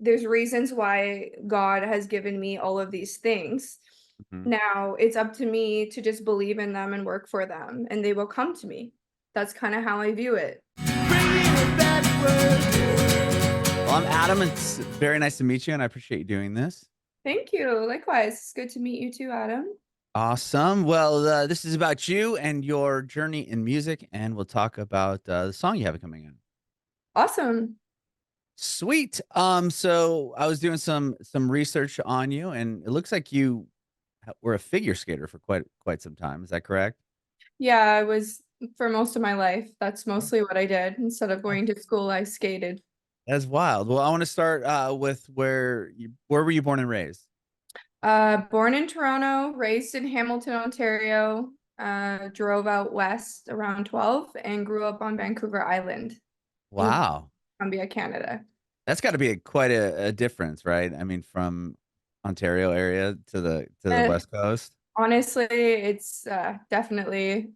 there's reasons why God has given me all of these things. Mhm. Now it's up to me to just believe in them and work for them, and they will come to me. That's kind of how I view it. Well, I'm Adam. It's very nice to meet you, and I appreciate you doing this. Thank you. Likewise. It's good to meet you too, Adam. Awesome. Well, this is about you and your journey in music, and we'll talk about the song you have coming in. Awesome. Sweet. So I was doing some research on you, and it looks like you were a figure skater for quite some time. Is that correct? Yeah, I was for most of my life. That's Oh, mostly what I did. Instead of that's going to school, I skated. that's wild. Well, I want to start with where were you born and raised? Born in Toronto, raised in Hamilton, Ontario, drove out west around 12 and grew up on Vancouver Island in Wow. Columbia, Canada. That's got to be quite a difference, right? I mean, from Ontario area to the Uh, West Coast. Honestly, it's definitely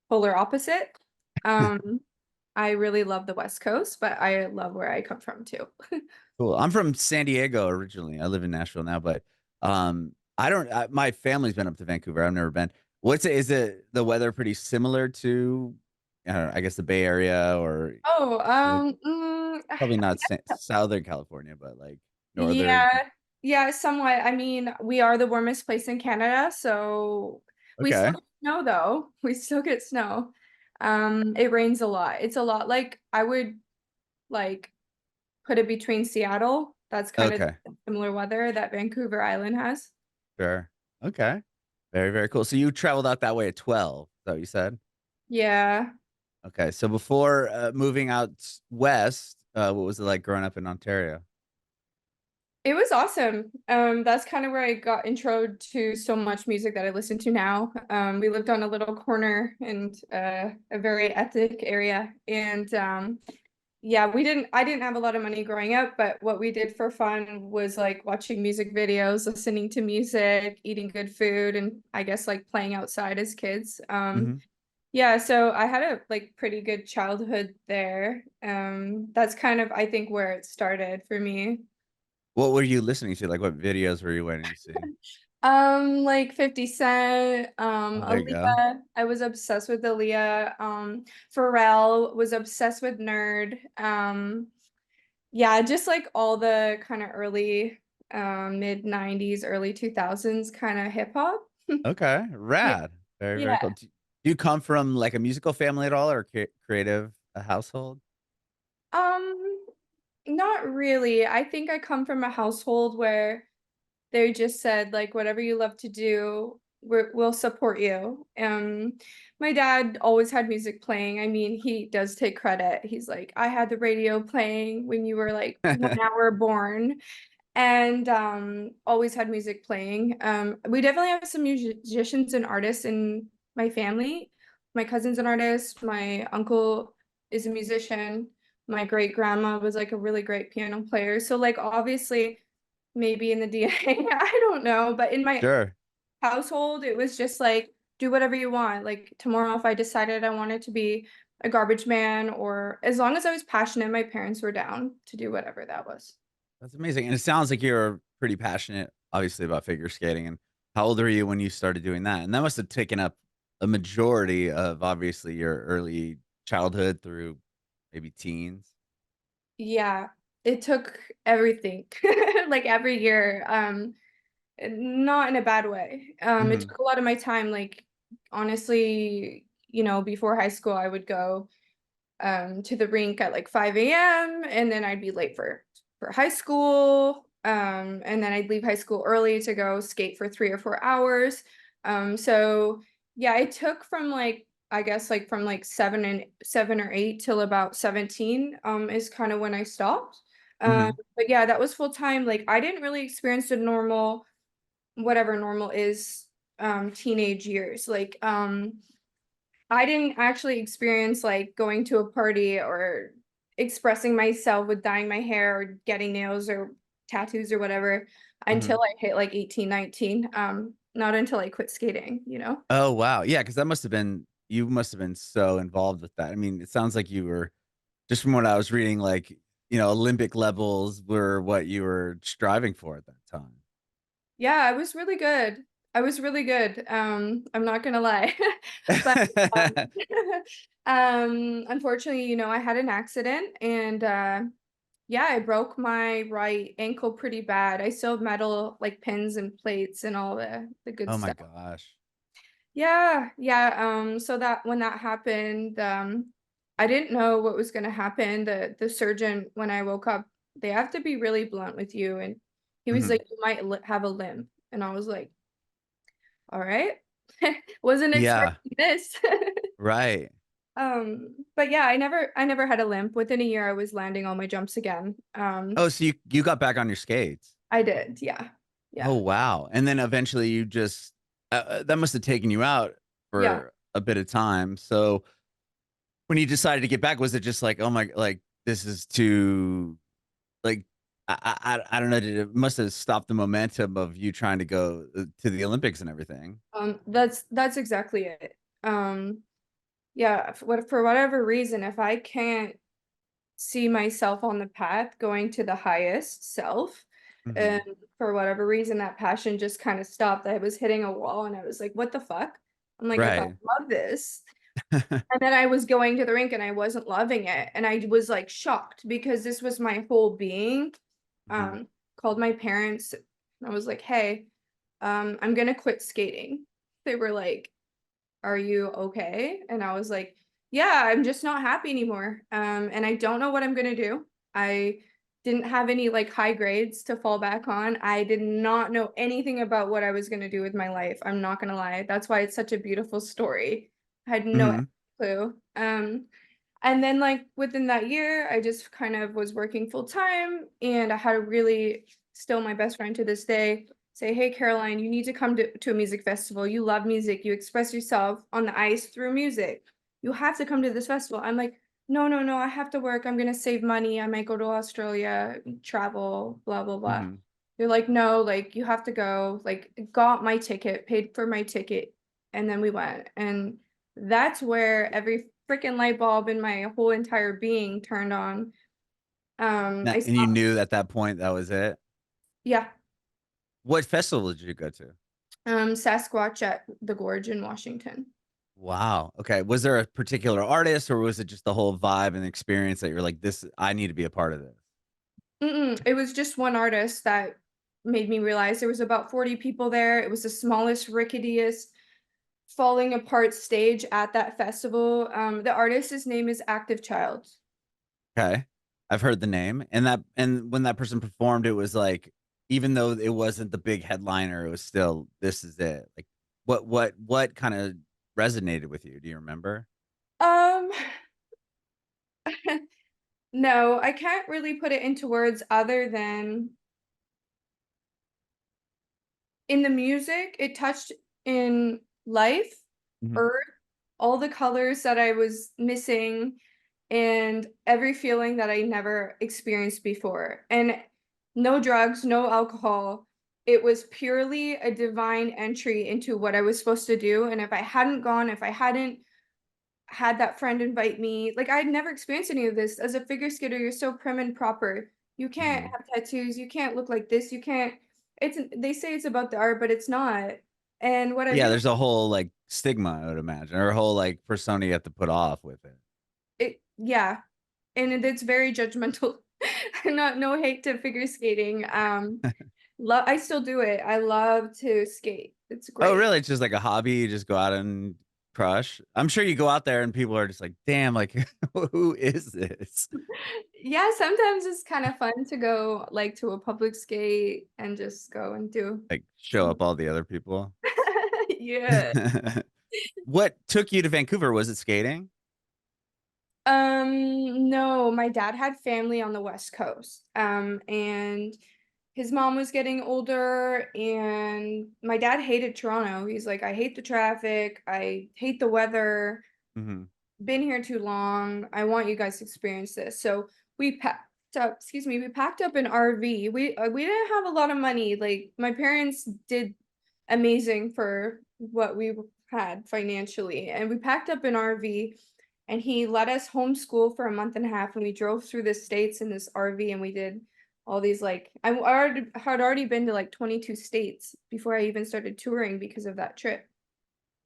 polar opposite. Um, I really love the West Coast, but I love where I come from too. Cool. I'm from San Diego originally. I live in Nashville now, but I don't. My family's been up to Vancouver. I've never been. Is it the weather pretty similar to, I don't know, I guess the Bay Area or Oh, like, probably not yeah, Southern California, but like northern. yeah, yeah, somewhat. I mean, we are the warmest place in Canada, so we still Okay. get snow though. We still get snow. It rains a lot. It's a lot like I would like put it between Seattle. That's kind of Okay. similar weather that Vancouver Island has. Sure. Okay. Very, very cool. So you traveled out that way at 12, is that what you said? Yeah. Okay. So before moving out west, what was it like growing up in Ontario? It was awesome. That's kind of where I got intro to so much music that I listen to now. We lived on a little corner in a very ethnic area, and yeah, I didn't have a lot of money growing up, but what we did for fun was like watching music videos, listening to music, eating good food, and I guess like playing outside as kids. Hmm. Yeah, so I had a like pretty good childhood there. That's kind of I think where it started for me. What were you listening to? Like, what videos were you waiting to see? Like 50 Cent, Oh, there you go. Aaliyah. I was obsessed with Aaliyah. Pharrell was obsessed with Nerd. Yeah, just like all the kind of early mid 90s, early 2000s kind of hip hop. Okay, Yeah. rad. Very, very cool. Yeah. Do you come from like a musical family at all or creative household? Um, Not really. I think I come from a household where they just said like whatever you love to do, we'll support you. My dad always had music playing. I mean, he does take credit. He's like, I had the radio playing when you were like 1 hour born, and always had music playing. We definitely have some musicians and artists in my family. My cousin's an artist. My uncle is a musician. My great grandma was like a really great piano player. So like obviously maybe in the DNA, I don't know, but in my Sure. household it was just like do whatever you want. Like tomorrow if I decided I wanted to be a garbage man or as long as I was passionate, my parents were down to do whatever that was. That's amazing. And it sounds like you're pretty passionate, obviously, about figure skating. And how old were you when you started doing that? And that must have taken up a majority of obviously your early childhood through maybe teens. Yeah, it took everything. Like every year. Not in a bad way. It Hmm. took a lot of my time. Like honestly, before high school, I would go to the rink at like 5 a.m. and then I'd be late for high school. And then I'd leave high school early to go skate for 3 or 4 hours. So yeah, it took from like I guess like from like 7 or 8 till about 17 is kind of when I stopped. Hmm. But yeah, that was full time. Like I didn't really experience the normal whatever normal is teenage years. Like I didn't actually experience like going to a party or expressing myself with dyeing my hair or getting nails or tattoos or whatever Hmm. until I hit like 18, 19. Not until I quit skating. Oh, wow. Yeah. Cause you must have been so involved with that. I mean, it sounds like you were just from what I was reading, like, Olympic levels were what you were striving for at that time. Yeah, I was really good. I was really good. I'm not gonna lie. But um, unfortunately, I had an accident and yeah, I broke my right ankle pretty bad. I still have metal like pins and plates and all the good Oh my stuff. gosh. Yeah, yeah. So that when that happened, I didn't know what was gonna happen. The surgeon, when I woke up, they have to be really blunt with you, and he was Mhm. like, "You might have a limp," and I was like, "All right." Wasn't Yeah, expecting this. right. But yeah, I never had a limp. Within a year, I was landing all my jumps again. Oh, so you got back on your skates. I did, yeah, Oh, yeah, wow, and then eventually you just that must have taken you out yeah. for a bit of time, so when you decided to get back, was it just like, "Oh my," like, "This is too," like, I don't know, did it must have stopped the momentum of you trying to go, to the Olympics and everything. That's exactly it. Yeah, for whatever reason, if I can't see myself on the path going to the highest self, and Mhm. for whatever reason, that passion just kind of stopped. I was hitting a wall, and I was like, "What the fuck?" I'm like, "If I Right. love this," and then I was going to the rink, and I wasn't loving it, and I was like shocked because this was my whole being. Mhm. Um, Called my parents, and I was like, "Hey, I'm gonna quit skating." They were like, "Are you okay?" And I was like, "Yeah, I'm just not happy anymore. And I don't know what I'm gonna do." I didn't have any like high grades to fall back on. I did not know anything about what I was gonna do with my life. I'm not gonna lie. That's why it's such a beautiful story. I had no Mhm. clue. And then like within that year, I just kind of was working full time, and I had a really still my best friend to this day say, "Hey, Caroline, you need to come to a music festival. You love music. You express yourself on the ice through music. You have to come to this festival." I'm like, "No, no, no, I have to work. I'm gonna save money. I might go to Australia, travel, blah, blah, blah." Mhm. They're like, "No, like you have to go." Like, got my ticket, paid for my ticket, and then we went. And that's where every freaking light bulb in my whole entire being turned on. Na I and you saw knew at that point that was it? Yeah, What festival did you go to? Sasquatch at the Gorge in Washington. Wow, okay. Was there a particular artist, or was it just the whole vibe and experience that you're like, "This I need to be a part of this?" Mm-mm, it was just one artist that made me realize there was about 40 people there. It was the smallest, ricketiest, falling apart stage at that festival. The artist's name is Active Child. Okay. I've heard the name, and when that person performed, it was like, even though it wasn't the big headliner, it was still, "This is it." Like, what kinda resonated with you? Do you remember? Um, no, I can't really put it into words other than in the music, it touched in life, Mhm, earth, all the colors that I was missing, and every feeling that I never experienced before. And no drugs, no alcohol. It was purely a divine entry into what I was supposed to do. And if I hadn't gone, if I hadn't had that friend invite me, like I'd never experienced any of this. As a figure skater, you're so prim and proper. You can't mhm. have tattoos, you can't look like this, you can't they say it's about the art, but it's not. And what I Yeah, realized there's a whole, like, stigma, I would imagine, or a whole, like, persona you have to put off with it. it yeah, and it's very judgmental. Not no hate to figure skating. I still do it. I love to skate. It's Oh, great. really? It's just like a hobby, you just go out and crush? I'm sure you go out there and people are just like, "Damn, like, who is this?" Yeah, sometimes it's kind of fun to go like to a public skate and just go and do Like, show some up all the other people? yeah. What took you to Vancouver? Was it skating? No, my dad had family on the West Coast. And his mom was getting older, and my dad hated Toronto. He's like, "I hate the traffic, I hate the weather, Mhm, been here too long. I want you guys to experience this." So we packed we packed up an RV. We didn't have a lot of money. Like my parents did amazing for what we had financially, and we packed up an RV and he let us homeschool for a month and a half, and we drove through the states in this RV, and we did all these like had already been to like 22 states before I even started touring because of that trip.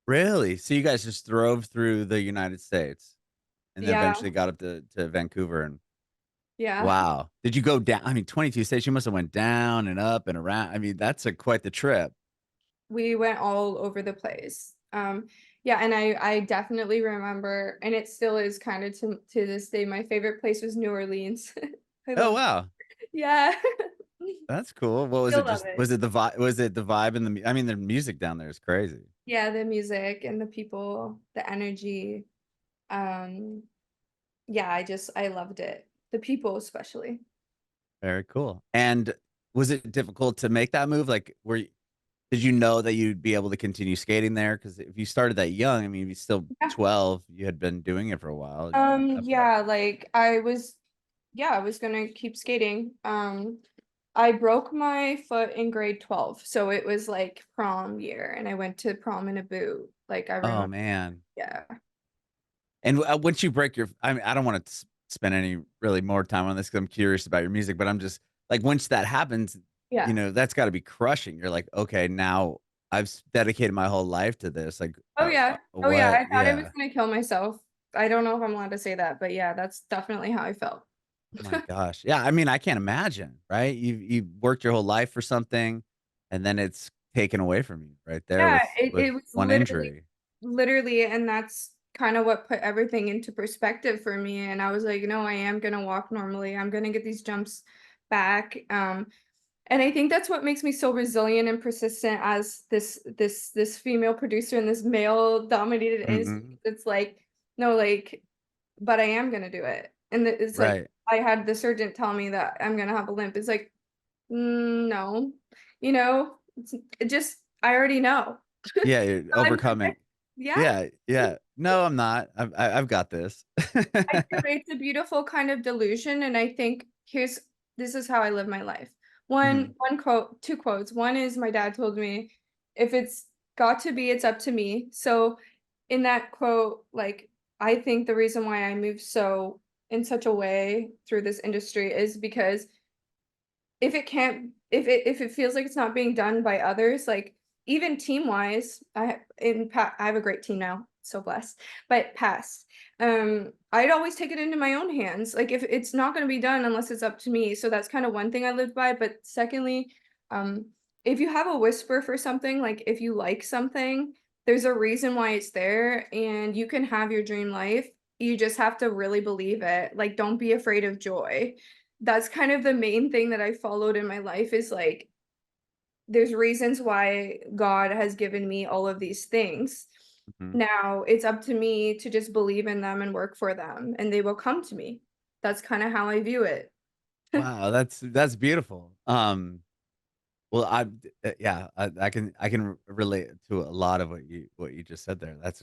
Really? So you guys just drove through the United States and then Yeah, eventually got up to Vancouver and yeah. wow. Did you go down? I mean, 22 states, you must have went down and up and around. I mean, that's quite the trip. We went all over the place. Yeah, and I definitely remember, and it still is kind of to this day, my favorite place was New Orleans. I Oh, love it. wow. Yeah. That's cool. What was Still it? love Just it. was it the vibe and I mean, the music down there is crazy. Yeah, the music and the people, the energy. Um, yeah, I loved it. The people especially. Very cool. And was it difficult to make that move? Like, did you know that you'd be able to continue skating there? Because if you started that young, I mean, if you're still Yeah. 12, you had been doing it for a while. You definitely. Yeah, like yeah, I was gonna keep skating. I broke my foot in grade 12, so it was like prom year, and I went to prom in a boot. Like I Oh remember, man. yeah, And once you break your, I mean, I don't want to spend any really more time on this because I'm curious about your music, but I'm just like, once that happens, yeah. that's got to be crushing. You're like, okay, now dedicated my whole life to this. Like, Oh yeah, oh yeah. what? I thought I was Yeah. gonna kill myself. I don't know if I'm allowed to say that, but yeah, that's definitely how I felt. Oh my gosh. Yeah. I mean, I can't imagine, right? You worked your whole life for something, and then it's taken away from you right there Yeah, with it was one injury. literally, and that's kind of what put everything into perspective for me. And I was like, no, I am gonna walk normally. I'm gonna get these jumps back. And I think that's what makes me so resilient and persistent as this female producer in this male dominated industry. Mhm. It's like, no, like, but I am gonna do it. And it's like Right. I had the surgeon tell me that I'm gonna have a limp. It's like, no, it just I already know. Yeah. You're I'm overcoming. yeah, Yeah. Yeah. No, I'm not. I've got this. I feel it's a beautiful kind of delusion, and I think this is how I live my life. Mhm. One quote, two quotes. One is my dad told me, "If it's got to be, it's up to me." So in that quote, like I think the reason why I moved so in such a way through this industry is because if it can't if it feels like it's not being done by others, like, even team-wise, I have a great team now, so blessed, but past, I'd always take it into my own hands, like, if it's not gonna be done unless it's up to me, so that's kinda one thing I lived by, but secondly, um, if you have a whisper for something, like, if you like something, there's a reason why it's there, and you can have your dream life, you just have to really believe it, like, don't be afraid of joy. That's kind of the main thing that I followed in my life is like, there's reasons why God has given me all of these things. Mhm. Now it's up to me to just believe in them and work for them, and they will come to me. That's kind of how I view it. Wow, that's beautiful. Well, yeah, I can relate to a lot of what you just said there. That's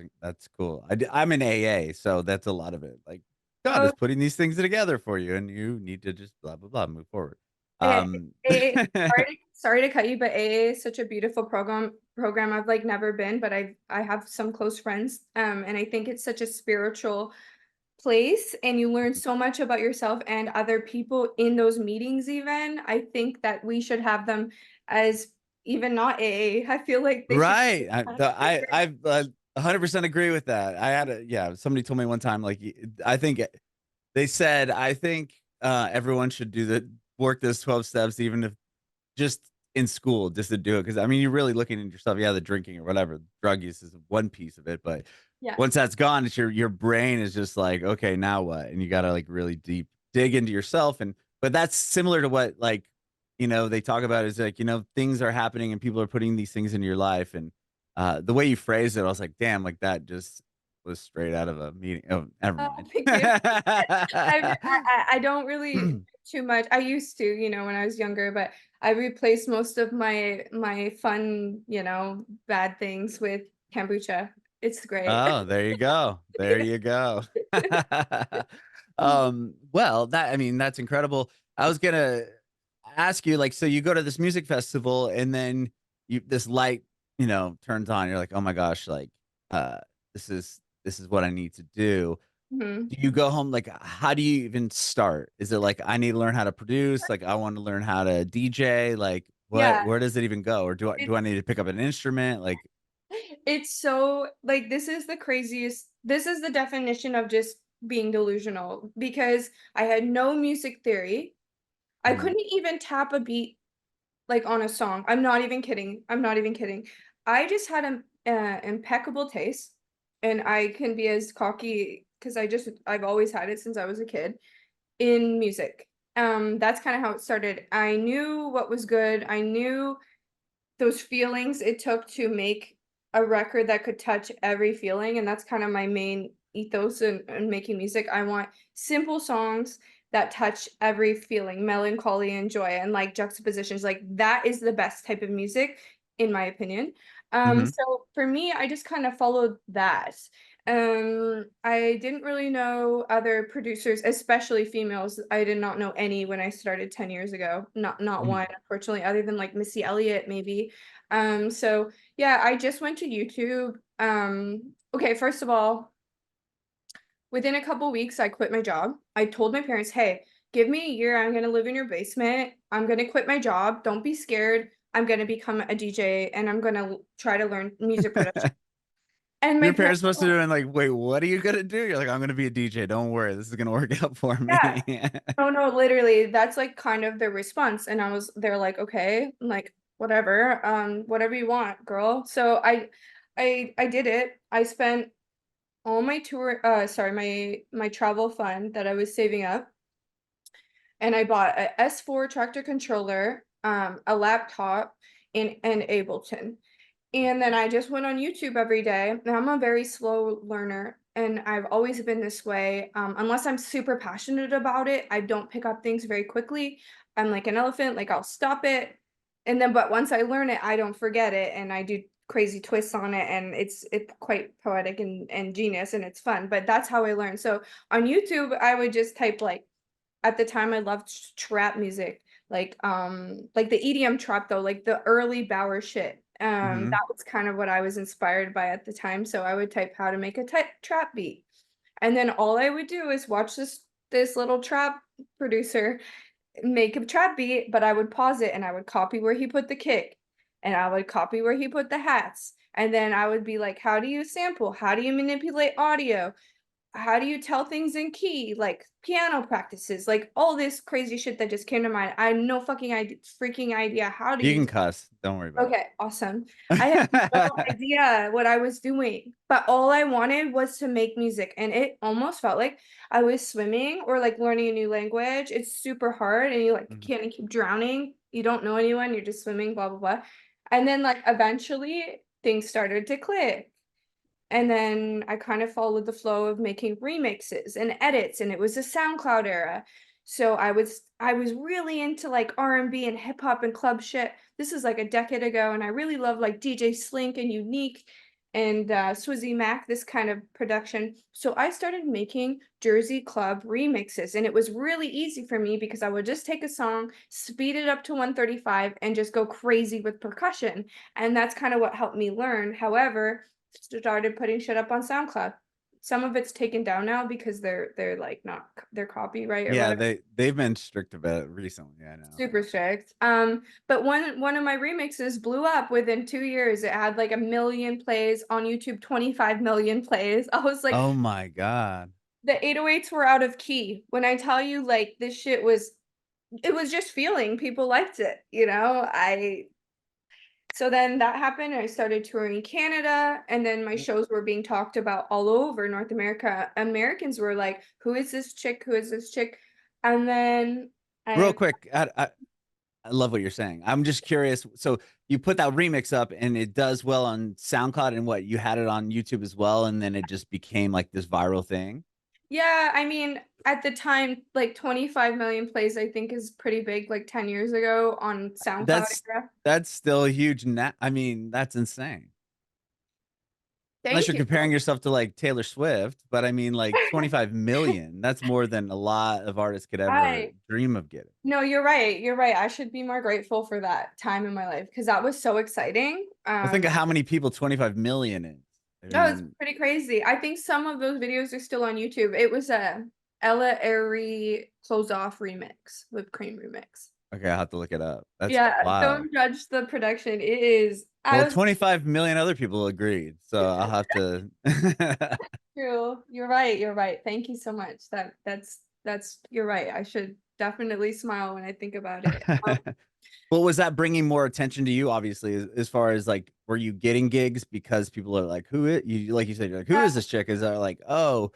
cool. I'm in AA, so that's a lot of it. Like God Oh, is putting these things together for you, and you need to just blah blah blah move forward. eh, Um, sorry to cut you, but AA is such a beautiful program. I've like never been, but I have some close friends. And I think it's such a spiritual place and you learn so much about yourself and other people in those meetings even. I think that we should have them as even not AA. I feel like they should right. I 100% agree with that. I had a yeah. Somebody told me one time like I think they said I think everyone should do the work those 12 steps even if just in school, just to do it, because I mean, you're really looking at yourself. Yeah, the drinking or whatever, drug use is one piece of it, but yeah. once that's gone, it's your brain is just like, okay, now what? And you got to like really deep dig into yourself. And but that's similar to what like they talk about is like things are happening and people are putting these things into your life. And the way you phrased it, I was like, damn, like that just was straight out of a meeting. Oh, never Oh, mind. thank you. I don't really drink too much. I used to, when I was younger, but I replaced most of my fun, bad things with kombucha. It's great. Oh, there you go. There Yeah. you go. Well, I mean, that's incredible. I was gonna ask you, like, so you go to this music festival and then this light, turns on. You're like, oh my gosh, like, uh, this is what I need to do. Mhm. Do you go home like how do you even start? Is it like I need to learn how to produce? Like I want to learn how to DJ? Like Yeah, where does it even go? Or it do I need to pick up an instrument? Like it's so like, this is the craziest this is the definition of just being delusional, because I had no music theory. I mhm, couldn't even tap a beat, like, on a song. I'm not even kidding. I'm not even kidding. I just had an impeccable taste, and I can be as cocky because I've always had it since I was a kid in music. That's kinda how it started. I knew what was good. I knew those feelings it took to make a record that could touch every feeling, and that's kind of my main ethos in making music. I want simple songs that touch every feeling, melancholy and joy, and like juxtapositions. Like that is the best type of music, in my opinion. mhm. So for me, I just kind of followed that. I didn't really know other producers, especially females. I did not know any when I started 10 years ago. Not one, Mhm. unfortunately, other than like Missy Elliott, maybe. So yeah, I just went to YouTube. Okay, first of all, within a couple weeks, I quit my job. I told my parents, hey, give me a year. I'm gonna live in your basement. I'm gonna quit my job. Don't be scared. I'm gonna become a DJ and I'm gonna try to learn music production. And my Your parents parents must have been like, "Wait, what are you gonna do?" You're like, "I'm gonna be a DJ. Don't worry, this is gonna work out for yeah. me." No, no, literally, that's, like, kind of their response, and they're like, "Okay," I'm like, "Whatever, whatever you want, girl." So I did it. I spent all my sorry, my travel fund that I was saving up, and I bought a S4 tractor controller, a laptop, and Ableton. And then I just went on YouTube every day. And I'm a very slow learner, and I've always been this way. Unless I'm super passionate about it, I don't pick up things very quickly. I'm like an elephant, like I'll stop it. And then, but once I learn it, I don't forget it. And I do crazy twists on it. And it's quite poetic and genius and it's fun. But that's how I learn. So on YouTube, I would just type like, at the time, I loved trap music, like the EDM trap though, like the early Bauer shit. Mhm. That was kind of what I was inspired by at the time, so I would type how to make a trap beat, and then all I would do is watch this little trap producer make a trap beat, but I would pause it and I would copy where he put the kick, and I would copy where he put the hats, and then I would be like, "How do you sample? How do you manipulate audio? How do you tell things in key, like piano practices, like all this crazy shit that just came to mind. I had no freaking idea how to You use can it. cuss, don't worry about Okay, awesome. I had no it. idea what I was doing, but all I wanted was to make music, and it almost felt like I was swimming or like learning a new language. It's super hard, and you like Mhm. can't keep drowning. You don't know anyone. You're just swimming, blah blah blah. And then like eventually things started to click. And then I kind of followed the flow of making remixes and edits, and it was a SoundCloud era. So I was really into like R&B and hip hop and club shit. This is like a decade ago, and I really love like DJ Slink and Unique and Swizzy Mac, this kind of production. So I started making Jersey club remixes, and it was really easy for me because I would just take a song, speed it up to 135, and just go crazy with percussion. And that's kind of what helped me learn. However, started putting shit up on SoundCloud. Some of it's taken down now because they're like not they're copyright or Yeah, whatever. they've been strict about it recently, I know. Super strict. But one of my remixes blew up within 2 years. It had like 1 million plays on YouTube, 25 million plays. I was like, Oh my god. the 808s were out of key. When I tell you like this shit was it was just feeling people liked it, you know? I So then that happened, and I started touring Canada, and then my W shows were being talked about all over North America. Americans were like, "Who is this chick? Who is this chick?" And then Real I quick, I love what you're saying. I'm just curious, so you put that remix up and it does well on SoundCloud and what, you had it on YouTube as well, and then it just became like this viral thing? yeah, I mean, at the time, like 25 million plays, I think is pretty big, like 10 years ago on SoundCloud That's era. that's still a huge I mean, that's insane. Unless Thank you're you. comparing yourself to, like, Taylor Swift, but I mean, like, 25,000,000, that's more than a lot of artists could ever I dream of getting. No, you're right. You're right. I should be more grateful for that time in my life because that was so exciting. Well, think of how many people 25,000,000 is. I No, it's mean, pretty crazy. I think some of those videos are still on YouTube. It was a Ella Airy Close Off remix, whipped cream remix. okay, I'll have to look it up. That's Yeah, wild. don't judge the production. It is. I Well, was 25 million other people agreed, so I'll have to. true. You're right. You're right. Thank you so much. That's you're right. I should definitely smile when I think about it. Well, was that bringing more attention to you? Obviously, as far as like, were you getting gigs because people are like, who is you? Like you said, you're like, who is this chick? Is that like, oh,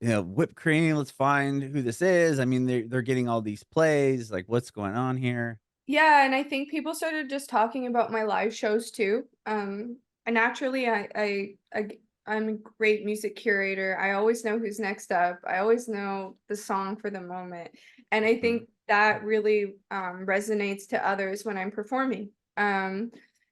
whipped cream? Let's find who this is. I mean, they're getting all these plays. Like, what's going on here? Yeah, and I think people started just talking about my live shows too. And naturally, I'm a great music curator. I always know who's next up. I always know the song for the moment, and I Mhm. think that really resonates to others when I'm performing.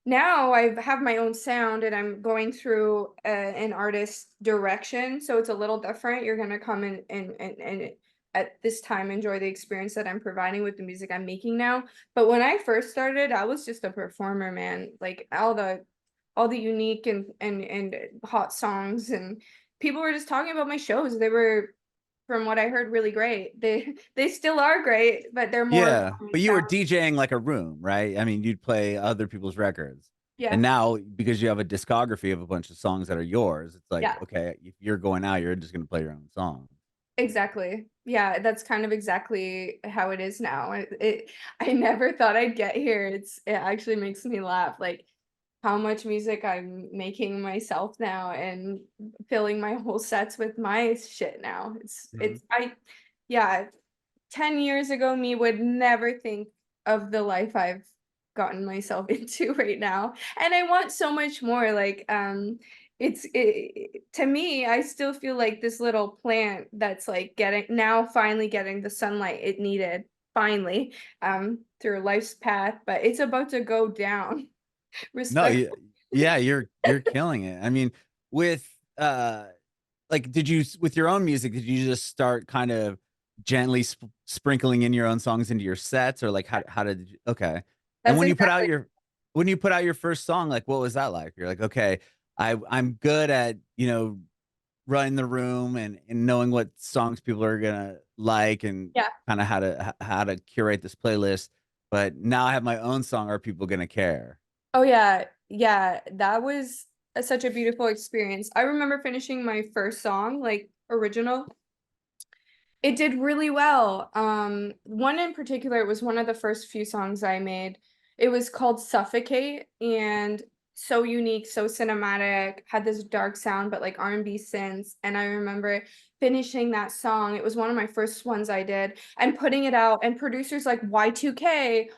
Now I have my own sound, and I'm going through an artist direction, so it's a little different. You're gonna come in and at this time enjoy the experience that I'm providing with the music I'm making now, but when I first started, I was just a performer, man. Like all the unique and hot songs, and people were just talking about my shows. They were, from what I heard, really great. They still are great, but they're more Yeah, about my but you were sound. DJing like a room, right? I mean, you'd play other people's records. And Yeah, now because you have a discography of a bunch of songs that are yours, it's like, yeah. okay, if you're going out, you're just gonna play your own song. Exactly. Yeah, that's kind of exactly how it is now. I never thought I'd get here. It actually makes me laugh, like how much music I'm making myself now and filling my whole sets with my shit now. Mhm. Yeah, 10 years ago me would never think of the life I've gotten myself into right now. And I want so much more. Like to me, I still feel like this little plant that's like finally getting the sunlight it needed finally through life's path, but it's about to go down. No, Respect. yeah, you're killing it. I mean, with like, with your own music, did you just start kind of gently sprinkling in your own songs into your sets, or like how did you, okay? And That's exactly. when you put out your first song, like what was that like? You're like, okay, I'm good at running the room and knowing what songs people are gonna like and Yeah. kind of how to curate this playlist. But now I have my own song. Are people gonna care? Oh yeah, yeah, that was such a beautiful experience. I remember finishing my first song, like original. It did really well. One in particular, it was one of the first few songs I made. It was called Suffocate, and so unique, so cinematic, had this dark sound but like R&B synths. And I remember finishing that song. It was one of my first ones I did, and putting it out, and producers like Y2K,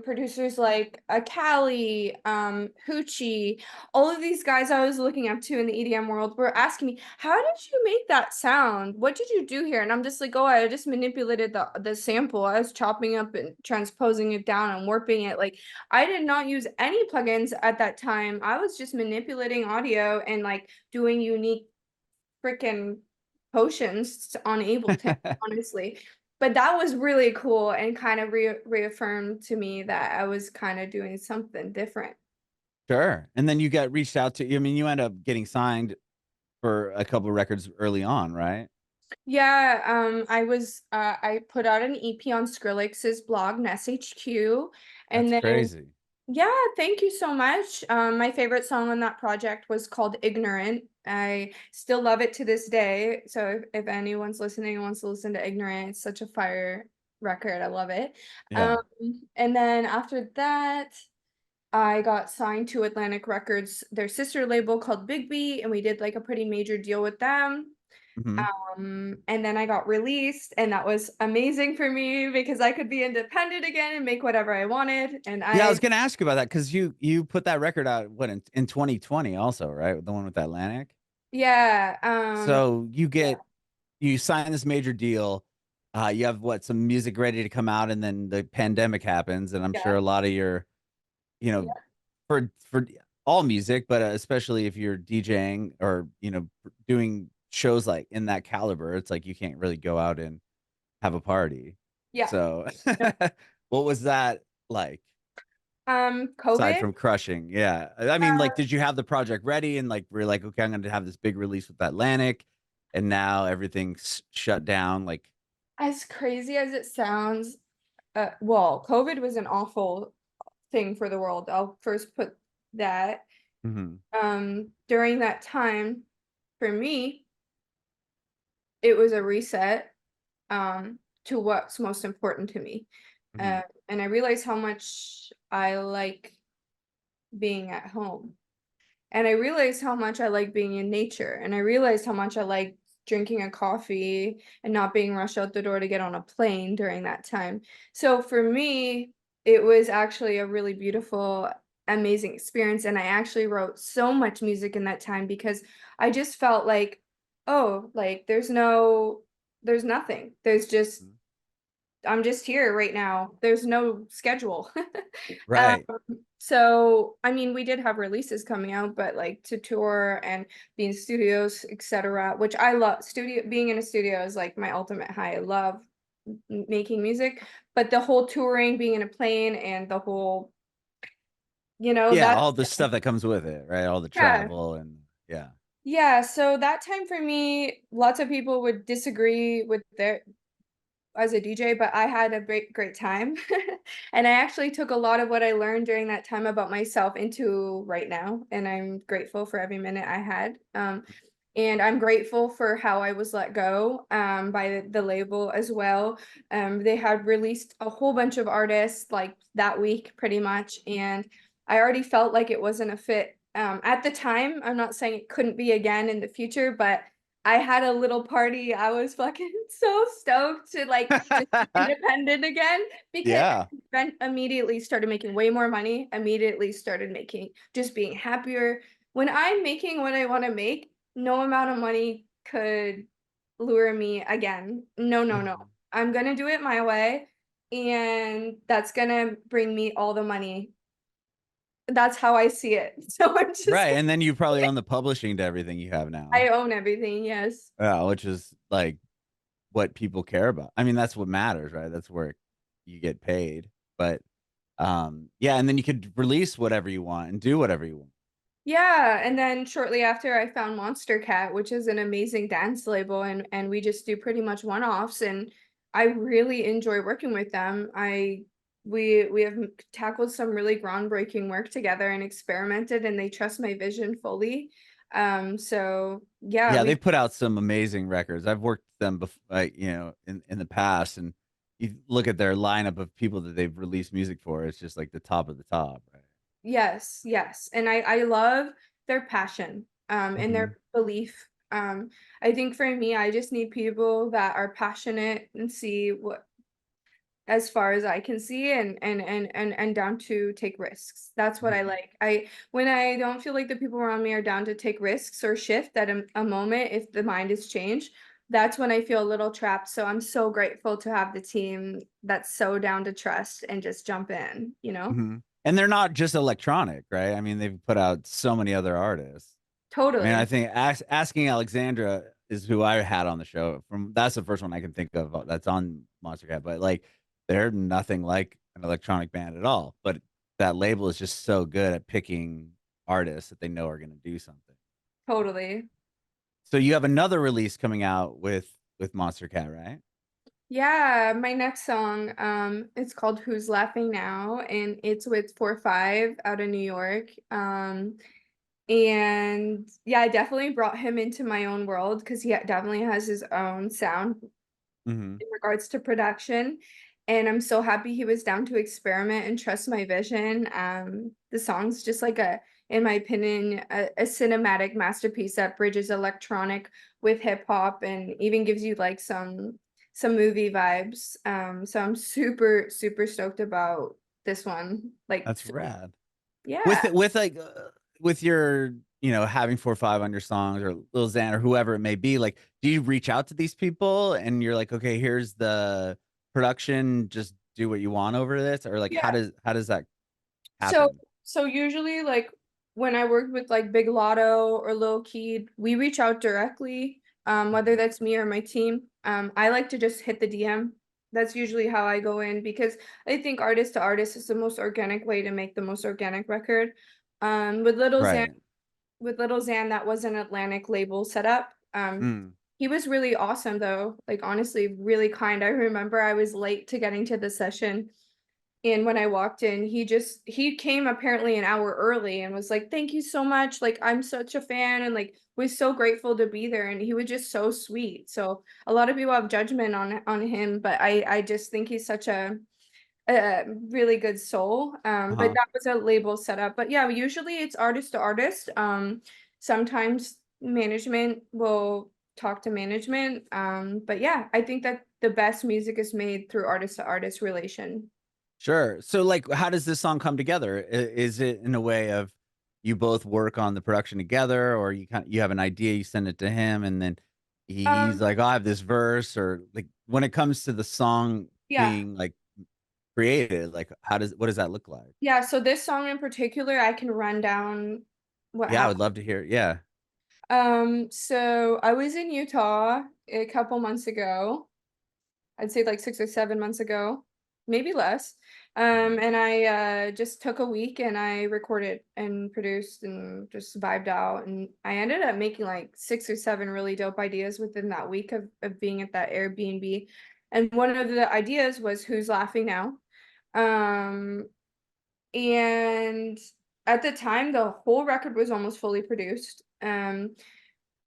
producers like Cali, Hoochie, all of these guys I was looking up to in the EDM world were asking me, "How did you make that sound? What did you do here?" And I'm just like, "Oh, I just manipulated the sample. I was chopping up and transposing it down and warping it. Like I did not use any plugins at that time. I was just manipulating audio and like doing unique freaking potions on Ableton, honestly." But that was really cool and kind of reaffirmed to me that I was kind of doing something different. Sure. And then you got reached out to. I mean, you end up getting signed for a couple of records early on, right? Yeah, I put out an EP on Skrillex's blog, Ness HQ, and That's then crazy. yeah, thank you so much. My favorite song on that project was called Ignorant. I still love it to this day. So if anyone's listening and wants to listen to Ignorant, it's such a fire record. I love it. Um, Yeah. and then after that, I got signed to Atlantic Records, their sister label called Big B, and we did like a pretty major deal with them. Mhm. And then I got released, and that was amazing for me because I could be independent again and make whatever I wanted. And Yeah, I I, was gonna ask you about that because you put that record out what in 2020 also, right? The one with Atlantic. yeah, So yeah, you sign this major deal. You have what some music ready to come out, and then the pandemic happens, and I'm sure yeah, a lot of your you know yeah, for all music, but especially if you're DJing or doing shows like in that caliber, it's like you can't really go out and have a party. yeah. So, what was that like? aside COVID. from crushing? Yeah. I mean, Uh, like, did you have the project ready and like we're like, okay, I'm gonna have this big release with Atlantic, and now everything's shut down? Like, as crazy as it sounds, well, COVID was an awful thing for the world. I'll first put that. mhm, During that time, for me, it was a reset to what's most important to me. mhm. And I realized how much I like being at home. And I realized how much I like being in nature. And I realized how much I like drinking a coffee and not being rushed out the door to get on a plane during that time. So for me, it was actually a really beautiful, amazing experience. And I actually wrote so much music in that time because I just felt like, oh, like there's nothing. There's just Mhm. I'm just here right now. There's no schedule. Um, Right. so I mean, we did have releases coming out, but like to tour and be in studios, etc., which I love. Studio being in a studio is like my ultimate high. I love making music, but the whole touring, being in a plane, and the whole, Yeah, that's all the stuff that comes with it, right? All the yeah. travel and yeah. Yeah, so that time for me, lots of people would disagree with their as a DJ, but I had a great time. And I actually took a lot of what I learned during that time about myself into right now, and I'm grateful for every minute I had. And I'm grateful for how I was let go by the label as well. They had released a whole bunch of artists like that week, pretty much, and I already felt like it wasn't a fit. At the time, I'm not saying it couldn't be again in the future, but I had a little party. I was fucking so stoked to like just be independent again because Yeah. I immediately started making way more money, immediately started making just being happier. When I'm making what I want to make, no amount of money could lure me again. No, no, no. Mhm. I'm gonna do it my way, and that's gonna bring me all the money. That's how I see it. So I'm just Right, and then you probably own the publishing to everything you have now. I own everything, yes. Yeah, which is, like, what people care about. I mean, that's what matters, right? That's where you get paid, but, yeah, and then you could release whatever you want and do whatever you want. Yeah, and then shortly after I found Monstercat, which is an amazing dance label, and we just do pretty much one-offs, and I really enjoy working with them. We have tackled some really groundbreaking work together and experimented, and they trust my vision fully. So yeah, Yeah, we they've put out some amazing records. I've worked with them like, in the past, and you look at their lineup of people that they've released music for, it's just, like, the top of the top, right? yes, yes, and I love their passion, and Mhm, their belief. I think for me, I just need people that are passionate and see what as far as I can see and down to take risks. That's what I mhm. like. I when I don't feel like the people around me are down to take risks or shift at a moment if the mind is changed, that's when I feel a little trapped. So I'm so grateful to have the team that's so down to trust and just jump in, you know? Mhm. And they're not just electronic, right? I mean, they've put out so many other artists. I mean, I Totally. think Asking Alexandra is who I had on the show from that's the first one I can think of that's on Monstercat, but, like, they're nothing like an electronic band at all, but that label is just so good at picking artists that they know are gonna do something. Totally. So you have another release coming out with Monstercat, right? Yeah, my next song, it's called Who's Laughing Now, and it's with Fourfive out of New York. And yeah, I definitely brought him into my own world because definitely has his own sound Mhm, in regards to production. And I'm so happy he was down to experiment and trust my vision. The song's just like in my opinion, a cinematic masterpiece that bridges electronic with hip hop and even gives you like some movie vibes. So I'm super, super stoked about this one. Like, that's rad. yeah. Like, with your, having 4 5 on your songs or Lil Xan or whoever it may be, like, do you reach out to these people and you're like, "Okay, here's the production, just do what you want over this," or, like, Yeah. how does that So happen? so usually, like, when I worked with, like, Big Latto or Lil Keed, we reach out directly, whether Mhm, that's me or my team. I like to just hit the DM, That's usually how I go in because I think artist to artist is the most organic way to make the most organic record. With Right. Little Xan, that was an Atlantic label setup. Mm. He was really awesome though, like honestly, really kind. I remember I was late to getting to the session, and when I walked in, he came apparently an hour early and was like, "Thank you so much. Like, I'm such a fan," and like was so grateful to be there. And he was just so sweet. So a lot of people have judgment on him, but I just think he's such a really good soul. But Uh-huh. that was a label setup. But yeah, usually it's artist to artist. Sometimes management will talk to management. But yeah, I think that the best music is made through artist to artist relation. Sure. So, like, how does this song come together? Is it in a way of you both work on the production together, or you have an idea, you send it to him, and then he's Um, like, "Oh, I have this verse," or like when it comes to the song yeah. being like created, like what does that look like? Yeah, so this song in particular, I can run down what Yeah, I would happened. love to hear. Yeah. So I was in Utah a couple months ago. I'd say like 6 or 7 months ago, maybe less. Mhm. And I just took a week and I recorded and produced and just vibed out. And I ended up making like 6 or 7 really dope ideas within that week of being at that Airbnb. And one of the ideas was Who's Laughing Now? Um, and at the time, the whole record was almost fully produced.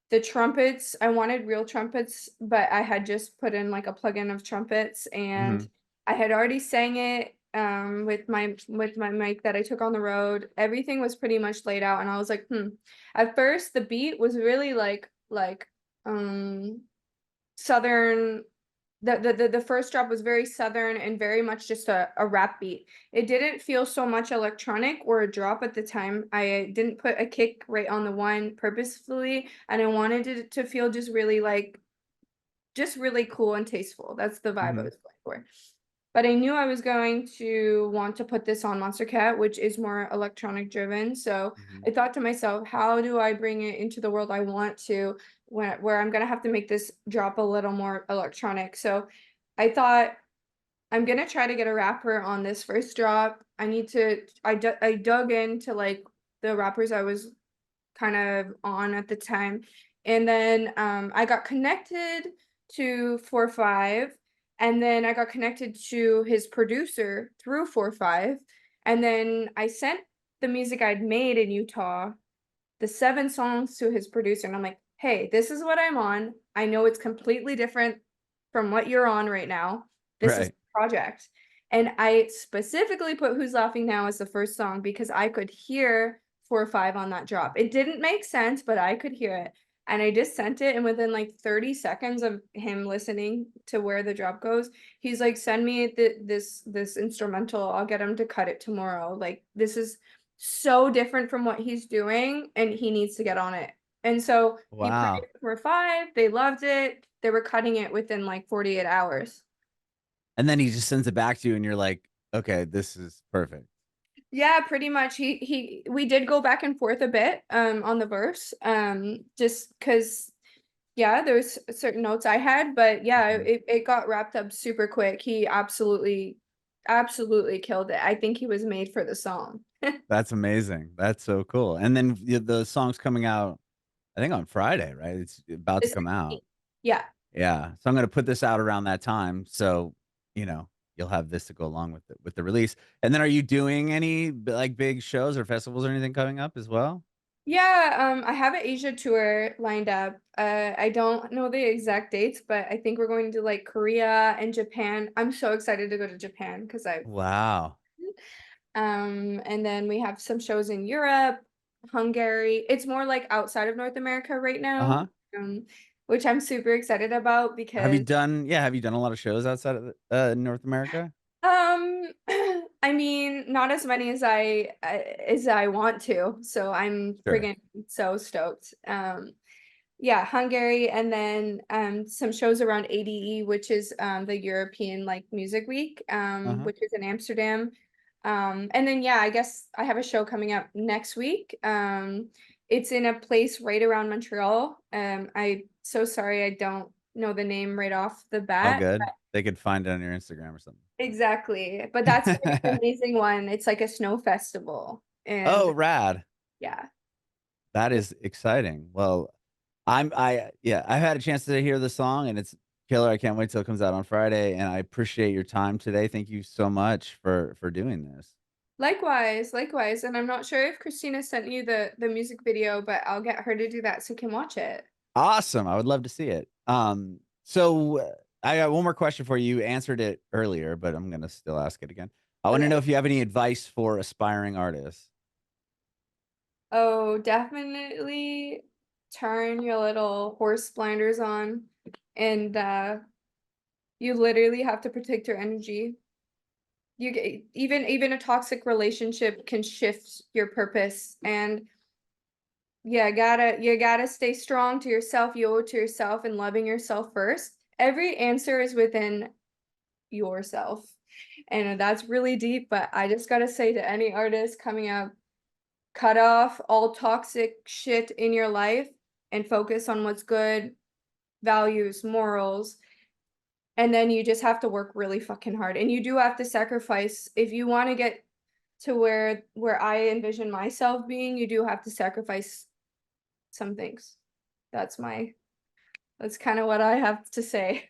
The trumpets, I wanted real trumpets, but I had just put in like a plugin of trumpets and Mhm. I had already sang it with my mic that I took on the road. Everything was pretty much laid out and I was like, hmm. At first the beat was really like um southern the first drop was very southern and very much just a rap beat. It didn't feel so much electronic or a drop at the time. I didn't put a kick right on the one purposefully, and I wanted it to feel just really like just really cool and tasteful. That's the vibe I Mhm. was going for. But I knew I was going to want to put this on Monstercat, which is more electronic driven. So Mhm. I thought to myself, how do I bring it into the world I want to where I'm gonna have to make this drop a little more electronic. So I thought I'm gonna try to get a rapper on this first drop. I dug into like the rappers I was kind of on at the time. And then I got connected to Fourfive, and then I got connected to his producer through Fourfive. And then I sent the music I'd made in Utah, the 7 songs to his producer, and I'm like, "Hey, this is what I'm on. I know it's completely different from what you're on right now. This is Right. the project." And I specifically put Who's Laughing Now as the first song because I could hear 4 or 5 on that drop. It didn't make sense, but I could hear it. And I just sent it, and within like 30 seconds of him listening to where the drop goes, he's like, "Send me this instrumental. I'll get him to cut it tomorrow." Like, this is so different from what he's doing and he needs to get on it. And so he played Wow. it for 5, they loved it. They were cutting it within like 48 hours. And then he just sends it back to you, and you're like, "Okay, this is perfect." Yeah, pretty much. He we did go back and forth a bit on the verse. Just cuz yeah, there's certain notes I had, but yeah, Mhm. it got wrapped up super quick. He absolutely killed it. I think he was made for the song. That's amazing. That's so cool. And then the song's coming out, I think on Friday, right? It's about The to come out. 16th. Yeah. Yeah. So I'm gonna put this out around that time. So, you know, you'll have this to go along with the release. And then are you doing any like big shows or festivals or anything coming up as well? Yeah, I have an Asia tour lined up. I don't know the exact dates, but I think we're going to like Korea and Japan. I'm so excited to go to Japan because I've Wow. and then we have some shows in Europe, Hungary. It's more like outside of North America right now, Uh-huh. um, which I'm super excited about because Have you done a lot of shows outside of North America? um I mean, not as many as I want to. So I'm Sure. friggin' so stoked. Yeah, Hungary, and then some shows around ADE, which is the European like music week, Uh-huh. which is in Amsterdam. And then yeah, I guess I have a show coming up next week. It's in a place right around Montreal. I so sorry I don't know the name right off the All bat. good. they could find it on your Instagram or something. Exactly, but that's an amazing one. It's like a snow festival, and Oh, rad. yeah. That is exciting. Well, yeah, I've had a chance to hear the song and it's killer. I can't wait till it comes out on Friday. And I appreciate your time today. Thank you so much for doing this. Likewise, likewise, and I'm not sure if Christina sent you the music video, but I'll get her to do that so you can watch it. Awesome. I would love to see it. I got one more question for you. You answered it earlier, but I'm gonna still ask it again. I want to know Okay. if you have any advice for aspiring artists. Oh, definitely turn your little horse blinders on, and you literally have to protect your energy. You get, even a toxic relationship can shift your purpose, and yeah, you gotta stay strong to yourself. You owe it to yourself and loving yourself first. Every answer is within yourself. And that's really deep, but I just gotta say to any artist coming up, cut off all toxic shit in your life and focus on what's good, values, morals, and then you just have to work really fucking hard. And you do have to sacrifice if you want to get to where I envision myself being, you do have to sacrifice some things. That's my that's kind of what I have to say.